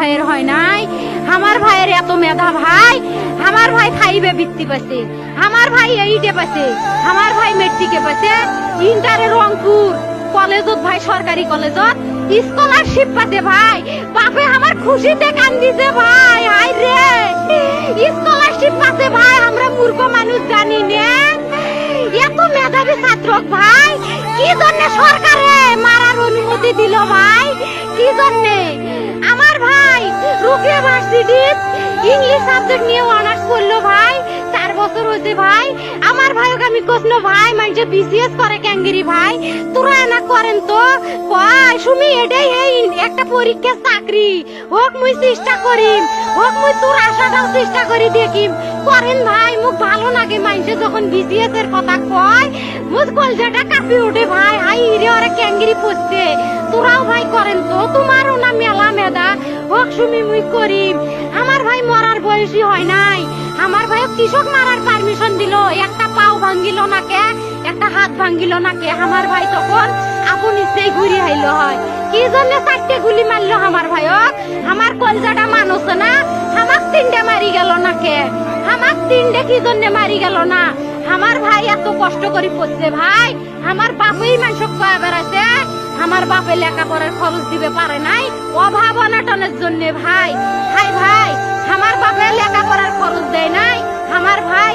ভাইয়ের হয় নাই। আমার ভাইয়ের এত মেধা ভাই, আমার ভাই 5 বৃত্তি পাইছে, আমার ভাই 8 পাইছে, আমার ভাই মেট্রিকে পাইছে, ইন্টারে রংপুর কলেজত ভাই, সরকারি কলেজত স্কলারশিপ পাতে ভাই। বাপে আমার খুশিতে কান্দিছে ভাই, হাই রে স্কলারশিপ পাতে ভাই। আমরা মূর্খ মানুষ জানি না এত মেধাবী ছাত্র ভাই কি জন্য সরকারে মারার অনুমতি দিল ভাই, কি জন্য? আমার ভাই রুকিয়া ভার্সিটি ইংলিশ সাবজেক্ট নিয়ে অনার্স করলো ভাই, 4 বছর হয়েছে ভাই। আমার ভাইকে আমি কইলো ভাই মানে বিসিএস করে ক্যাঙ্গেরি ভাই, তোরা না করেন তো কয় সুমি এটাই এই একটা পরীক্ষা চাকরি হোক, মুই চেষ্টা করিম, হোক মুই তোর আশাটাও চেষ্টা করি দেখিম। করেন ভাই, মুখ ভালো লাগে মানুষে যখন বিসিএস এর কথা কয়, মুখ কলজাটা কাঁপি ওঠে ভাই। হাই রে ওরা ক্যাঙ্গেরি পড়ছে, তোরাও ভাই করেন তো, তোমারও না মেলা মেধা, হোক সুমি মুই করিম। আমার ভাই মরার বয়সী হয় নাই, আমার ভাই কৃষক মারার পারমিশন দিল, একটা পাও ভাঙ্গিল না কে, একটা হাত ভাঙ্গিল না কে। আমার ভাই তখন আপন ইচ্ছেই ঘুরি আইল হয়, কি জন্য 4টে গুলি মারলো আমার ভাইক? আমার কলজাটা মানুষ না, আমার 3টে মারি গেল না কে, আমার 3টে কি জন্য মারি গেল না? আমার ভাই এত কষ্ট করে পড়ছে ভাই, আমার বাপই মানুষ কয়া বেড়াইছে, আমার বাপে লেখাপড়ার খরচ দিবে পারে নাই অভাব অনাটনের জন্য ভাই। হাই ভাই, আমার বাপে লেখাপড়ার খরচ দেয় নাই, আমার ভাই